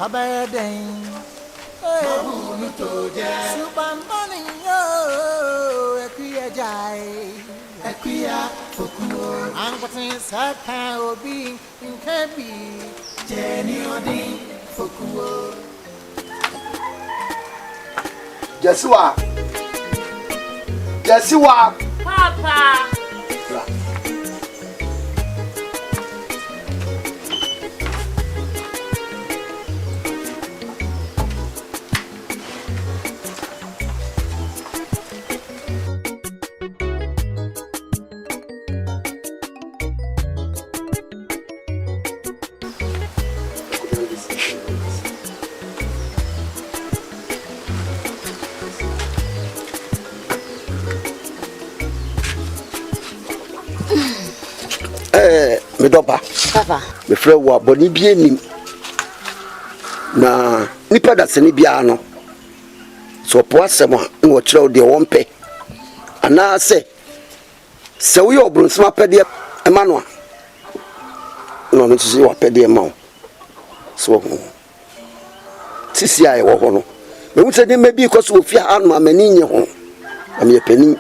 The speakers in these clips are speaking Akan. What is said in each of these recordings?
Habadeng. Super money, oh, Akua Jai. Akua Fokuo. I'm putting Saka Obi in Kabi. Jenny Odi Fokuo. Jesua. Papa. Me dopa. Papa. Me frɛ wo abɔne bi anim. Na nipa da sene bia no. So po asɛm a na wo kyerɛ wo de wɔmpɛ. Ana sɛ wo yɛ obronsoma pɛde ema no a. No no tisi wo pɛde ema wo. So ho. Sisi a wo ho no. Me hu sɛ de me bi kɔ so ofia anu amani nye ho. Am ye pani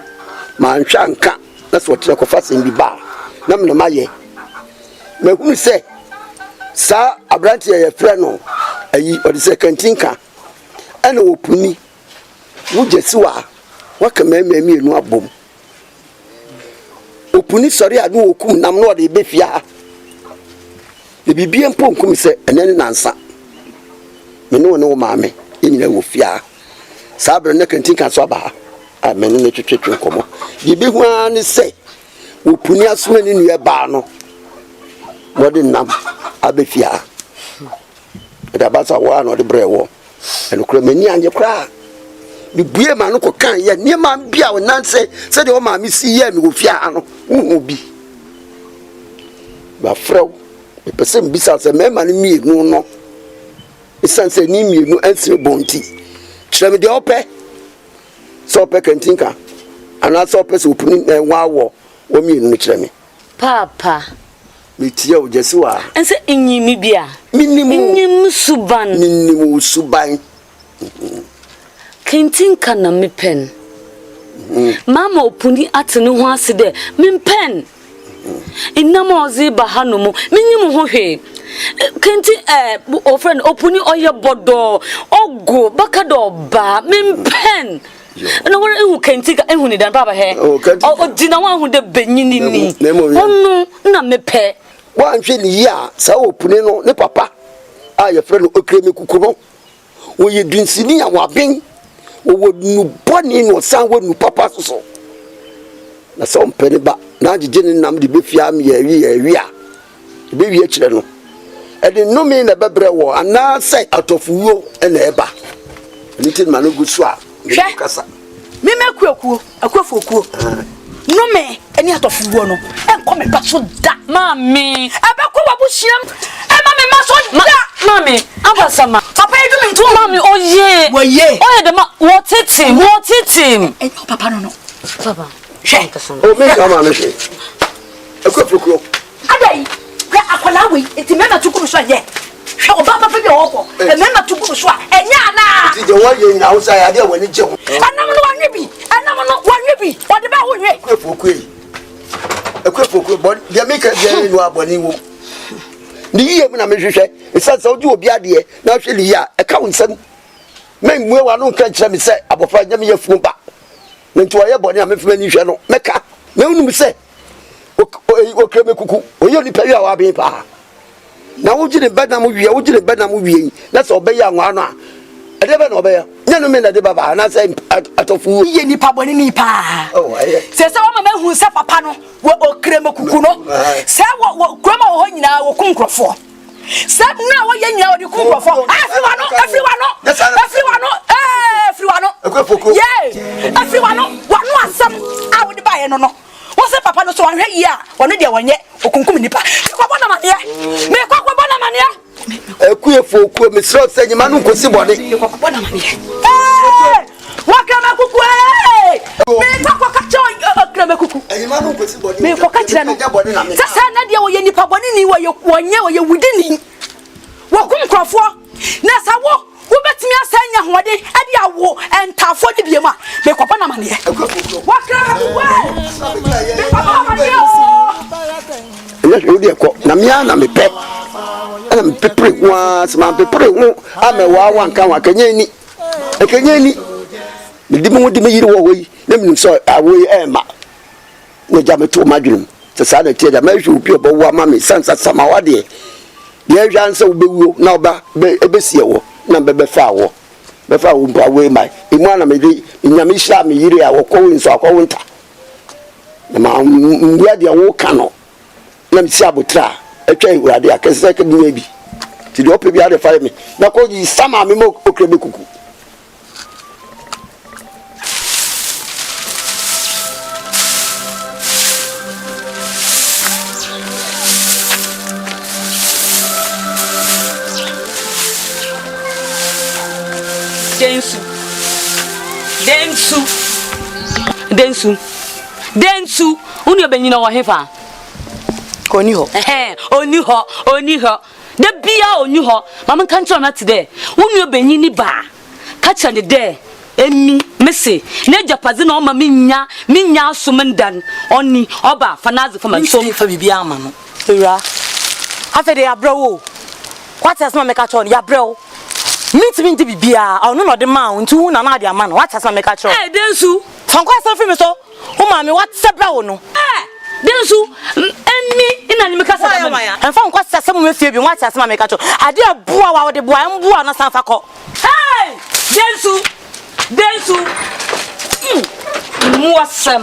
ma nhwa nka na so kyerɛ kɔ fa sɛm bi ba. Na me no maye. Me hu sɛ sa abranti ye frɛ no ayi odi sɛ kantinka ana opuni wo jesiwa waka meme enu abom opuni sɔre adu okum nam no ɔde befia e bibie mpo nkum sɛ ɛnɛ nansa me no wo maame nyina wo fia sa abrɛ na kantinka so aba a me no twetwetwe komo bibi hu an sɛ opuni aso ani nu ba no wodi nam abefia da basa wa no de brewo eno kura mani anye kura bibue ma no ko kan ye niema bia wo nanse se de o ma mi si ye mi wo fia no hu bi ba frew e pese mbisa se me ma no mienu no esanse ni mienu anse bonti kire me de opɛ so opɛ kantinka ana so opɛ so opuni wa wo mienu no kire me Papa. Metia o Jesua. Ense enyimi bia. Enyim suban. Kentinka na me pen. Mama opuni atene ho ase de me pen. Inam ozi ba hanomo menyim ho hwe. Kenti o friend opuni oye bodo ogo baka do ba me pen. No wore ehu kentika ehu ni dan baba he. O dina wa hu de benyini ni. Onu na me pe. Wa nhwe ni ya sa opune no ne papa a ye frɛ no okreme kukuno wo ye dunsini a waben wo nu boni no san wo nu papa so na so mpene ba na agege ne nam de befia me yawi a be wi akire no e de no me na bebre wo ana sɛ atofuwo na eba ni tin ma no gusu a kasa me mekuakuo akuafokuo no me eni atofuwo no enko me ba so da Mami, abako wabuhyiam ema me maso da mami, abasama. Papa edu me nto Mami, oye. Oye de ma what it him. Enyo papa no. Papa. O me kama me hwe. Akuafokuo. Adai, kwa akwala we enti me na tukuru so ye. Hwe oba papa bi owo e me na tukuru so a enya na. Ti je wo ye nya Hausa ya de wani je ho. Anam no wanwe bi. Ode ba ho hwe. Akuafokuo bon dia make dia no aboni wo. Ni yiye mu na me hwehwe esansa oju obi ade na hwe li ya e ka wonsam men mu wa no nka kire me se abofa nya me yafu ba nti wo ye boni a me fema ni hwe no meka me unu me se o kreme kuku o ye ni pawi a wa be pa na wo gire bed na mo wie na se obeya anwa no a ade be na obeya nya no me na de baba na se atofu ye ni pa boni ni pa oh aye se wa mama hu se papa no wo okreme kuku no se wo kroma wo nyina wo kunkrofo se na wo ye nyina wo di kunkrofo everyone yeah everyone no asam a wo di ba ye no wo se papa no so wanhwe yi a wono de wonye okunkum nipa ko bona mane Akuafokuo me sro se nyima no nkosi bode ko bona mane wakama kuku me kwa kacho kreme kuku nyima no nkosi bode me ko kachira no sasa na de wo ye nipa bone ni wo ye wudini wo kum krofo na what they awo and tafo di biema me kwapa na mane wakra yes odi ekọ na mia na mepe na mepepre kwa sama pepre hu amewa wanka wakanya ni ekanya ni me di mo di me yiri wo yi na mi so awo yi ma na jame to madwum se sa na tie da ma hwe obi obo wa ma me sansa sama wa de ye hwan se obewuo na oba ebesie wo na bebe fa wo befa wo mpa we mai imu ana me di nyame hira me yiri a wo ko nso akwo nta na ma mbua de wo ka no na msi abotra atwa iwurade akese ka bi bi ti de ope bi ade fa me na ko yi sama me mo okrebe kuku densu uni obenyina wo hefa oni ho de bia oni ho mama kan tro na tide uni obenyini ba ka cha ne de emi mese na japazi na o ma minya asomndan oni oba fanazi fa man so fa bibia ama no ewura afede abrewo kwatas ma meka cho ya brewo mitimi ndi bibia ono no de ma ntu na na de ama no kwatas ma meka cho densu fankwa sa fi me so o ma me whatsapp brewo no densu emi ina ni meka sa ma enfa nkwa sa mu mefie bi kwatas ma meka cho ade abua wa de bua mbua na san fa ko densu muasam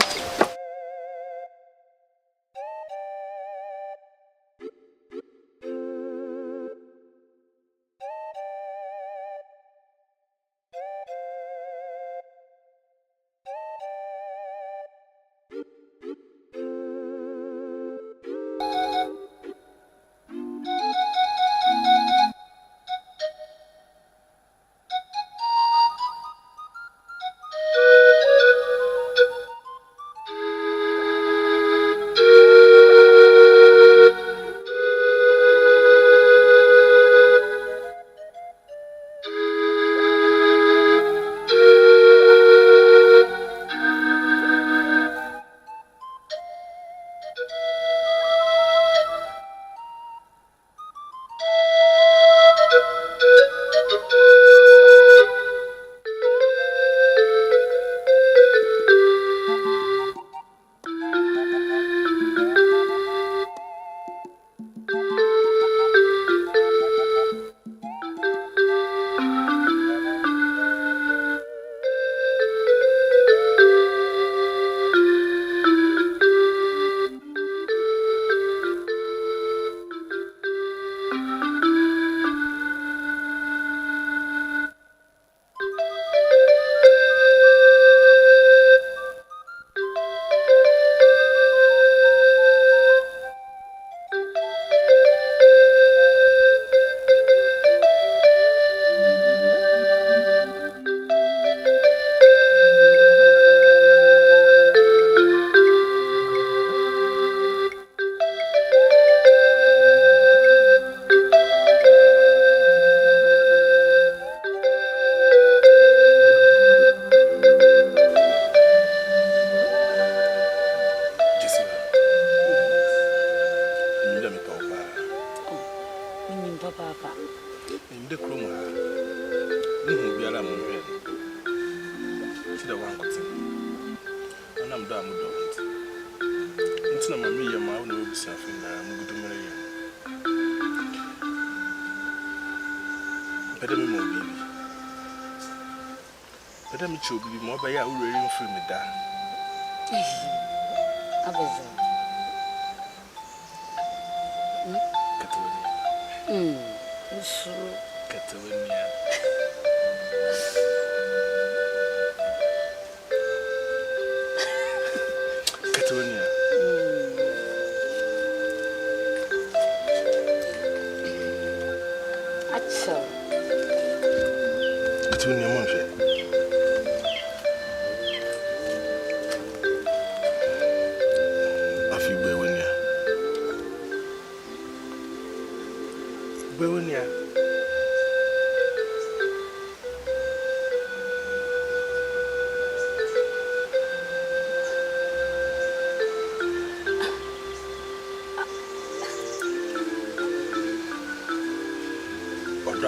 Odo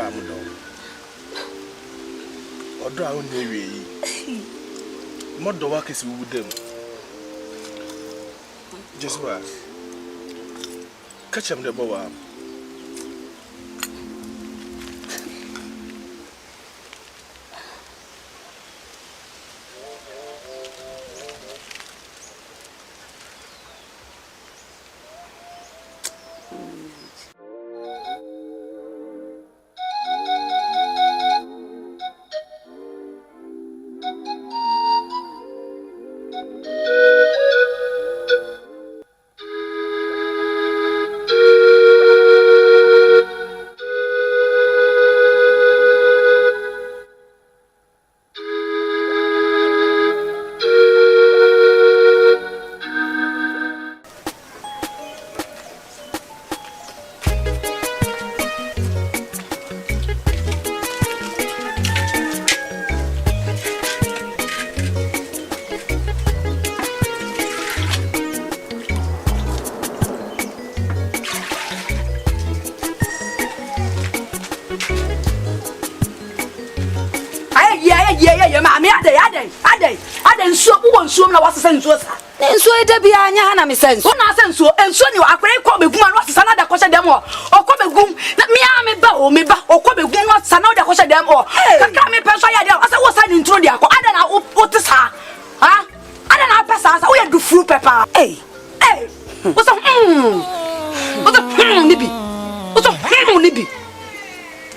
a won ewe yi. Modo wa kesi wu dem. Just what? Catch him the bow. Ade nsuo wo nsuo na wasesa nsuo sa nsuo ede bia nya na me sense wo na sensuo ensuo ni akwere ko begum na wasesa na da ko dem o ko begum na me a me ba o ko begum na wasesa na da ko dem o kaka me penso ya de asa wo sa ni ntro de akọ ade na wo te sa ha ade na pesa sa wo ya du fru pepper wo so ni bi wo so ni bi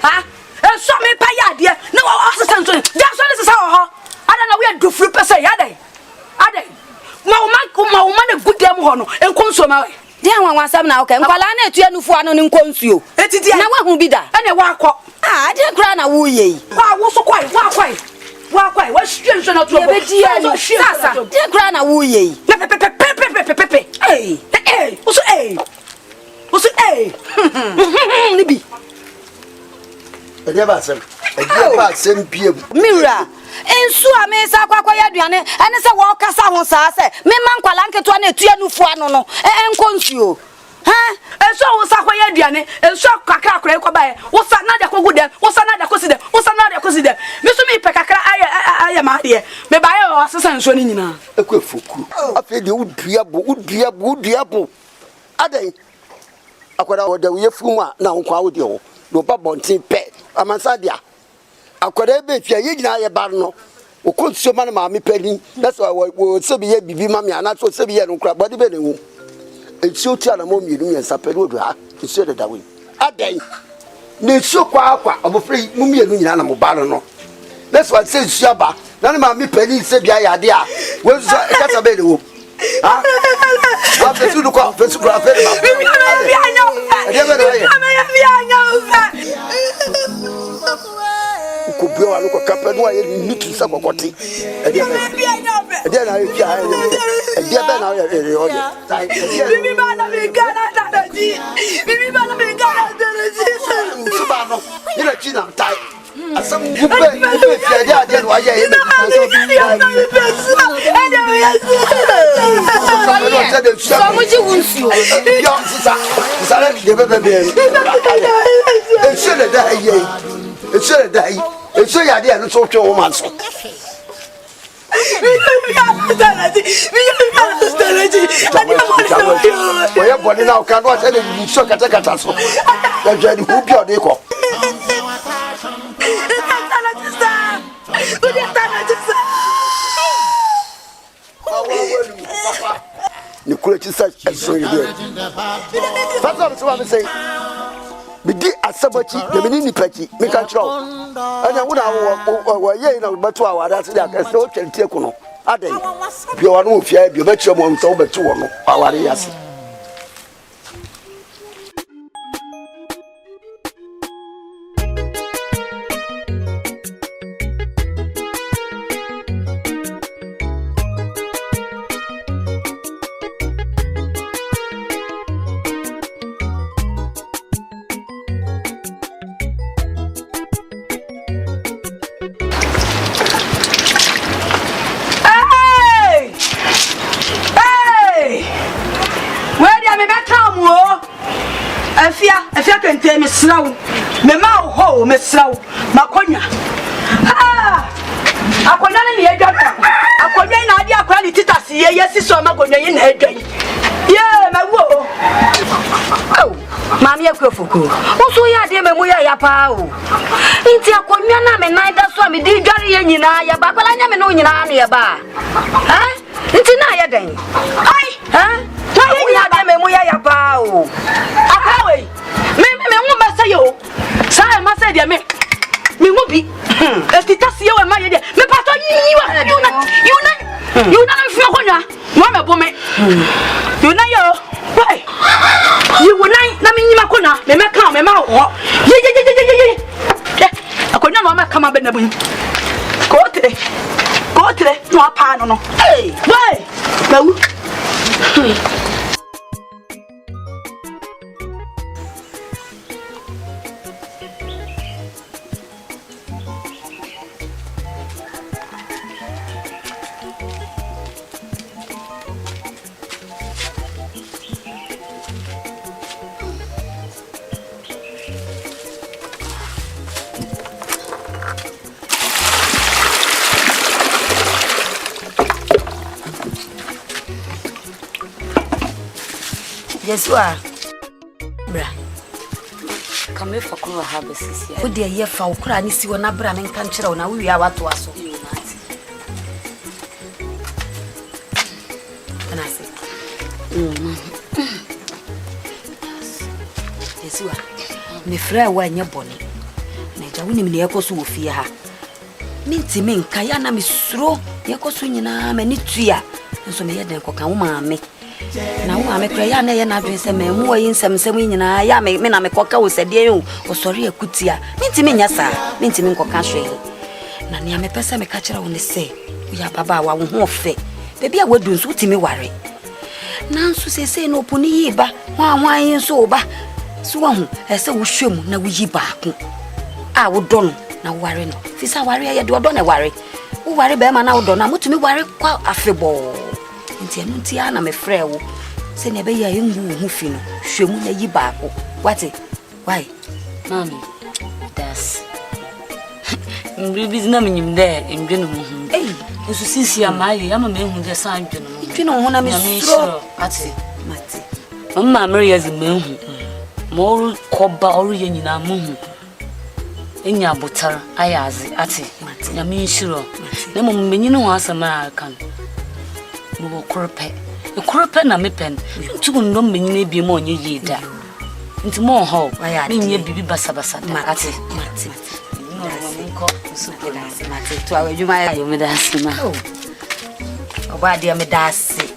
ha ensuo me pa ya de na wo wasesa nsuo de so ni sa ho ada na we do fru pesa ya dey ade ma na gudem ho no enkonsuo ma we de anwa asam na okay nkwala na etu anufu ano ni nkonsuo etiti na wahu bi da ene wa akọ ade kra na wo ye wa wo so kwai wa hwenso na to be di ani sasa de kra na wo ye pepe oso ni bi ede ba sem biem mira ensu amesa kwakwa ya duane ene se wo kasa ho saa se me man kwala nketo na etu anufu ano no enkonsuo ha ensu wo sa kwa ya duane ensu kakra akra ko bae wo sa na da ko gudem wo sa na da ko sidem wo sa na da ko sidem me so me pe kakra aye ma de me bae o asesa ensu ni nyina ekwe foku afi de uduabo adan akwada wo da wo yefu mu a na nkwa wo de wo no ba bontin pe amansa dia akwada be fia ye nyina ye bar no o konsuo ma na ma me pani that's why wo se bi ye bibi ma me ana so se bi ye no kra body be ne wo etio tia na mo mienu nyensa pe do ha etio de dawe adan na etio kwa obofre mu mienu nyina na mo bar no that's why say etio ba na ma me pani se bia ya de a wo so e kasa be ne wo ha wa fesu do kwa fesu kra fe de Kubio wa luko kapenu wa ye nitu sa kokote ede na ye pia ede be na ye oye bibi ba na me gana da ji suba no ni na china tai asam gube pia ade no aye ye me so muji wunsu yo sisa le de be ensure da ye ensure da ye ensure ya de no so twe wo man so oye body na o kan wa tell you so kata so ya jadi hu bi ode ko ni kula ci sa so yi de fasa so ba say bidi asabachi na mini nipachi me kan tro anya wo na wo ye na beto awada se da ka se o twente ku no adan bi wa no ofia bi o beto mo nso o beto wo no aware yase Afia kente me srawo me ma ho Oh, Miss Slow, Maconia. Ah, Akona ni edwa. Akona na ade akwa ni titasi ye yesi so Maconia ye na edwa. Yeah, my wo. Oh, Mami Akua Fokuo. Oso ya de memu ya pa o. Nti Akona na me nan da so me di dware ye nyina ya ba kwala nya me no nyina na ya ba. Ha? Nti na ya den. Ai, ha? Na ye ya de memu ya pa o. Akawe. Me ngo masa yo. Sa ma se de me ngo bi. Estitasi ye we ma ye de. Me pa to yi wa you na fi Akona. Mo me bo me. You na yo. Why? You will na me nyima Akona. Me ka me ma ho. Ye. Akona no ma kama be na bu. Go tre. No apa no. Hey, why? Bawu. Yes, wa. Bra. Come for Kura Habes here. O de ye fa okura ni si wona bra men kan kire wona wi awato aso. Kana se. Yes, wa. Me fra wa nya boni. Na ja woni me ne yakoso wo fie ha. Minti men kan ya na me suro yakoso nyina ma ni tua. Nso me ye den kokan wo ma me. Na wo amekra ya na ye na adwen se me mu oyi nsem nyina ya me na me koka wo sede o osori akutia mintimi nya sa mintimi nkoka hwe na ne amepese me ka kira wo ne se ya baba wa wo ho fe bebi a wadu nso timi ware na nso sese no opuni yi ba hwan yi nso ba so wo ho ese wo hwem na wo yi baako a wo do no na wo ware no fisa ware ya de odo na ware wo ware be ma na wo do na mutumi ware kwa afebo nti ana me frɛ wo se ne be ya yengu hu fi no hwemu na yi baako wate why mami das mbibi na menyim de ndwene mu hu nso sisi amaye ama me hu de san ndwene mu ndwene ho na me suro ate mama Maria zi me hu mo koba oru ye nyina mu hu enya abotara ayaze ate na me nshiro na mo menyine ho asama akan mo korope na mepen ntu no menyine bi mo onye yida nti mo ho menye bibi basabasa da ate no nko supela mate to awedwuma ya yo medase ma oba dia medase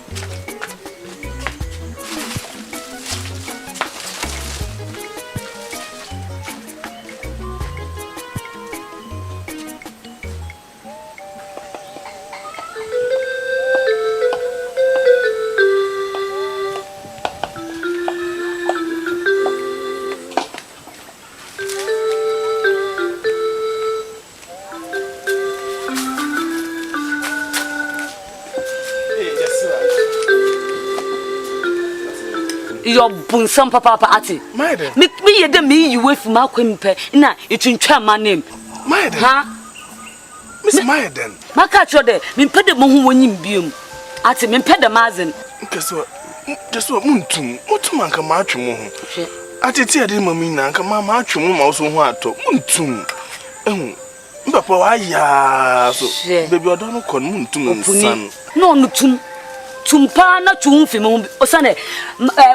your bunsam papa ati me ye de me you way from akwempe na etwentwa ma name ha Miss Maiden maka cho de me pede mo ho wonyim biom ati me pede mazen nkeso just mutum anka ma atwe mo ho ati ti ade mami na anka ma atwe mo ma so ho ato mutum papa wa ya so baby odo no kon mutum nsan no nutum tumpa na tumfi mo osane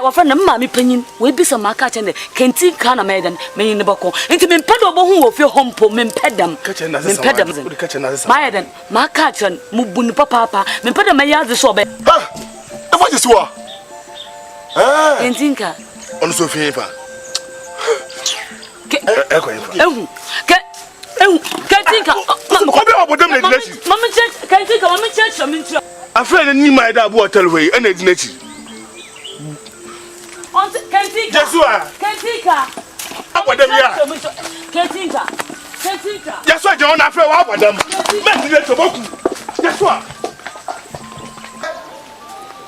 wa fa na mama panyin we bisa maka che ne kenti ka na medan menyin ne bako enti me pede obo hu wo fi hompo me pedam maiden maka che mu bunu papa me pede me yaze so be ha e fa jesi wa entinka on so fi fa kentinka ko be obodem na dinati mama che kentinka mama che mintra afraid ni my da bo hotel we na dinati on kentinka Jesua kentinka abodem ya kentinka Jesua je on afraid wa abodem me dinati boku Jesua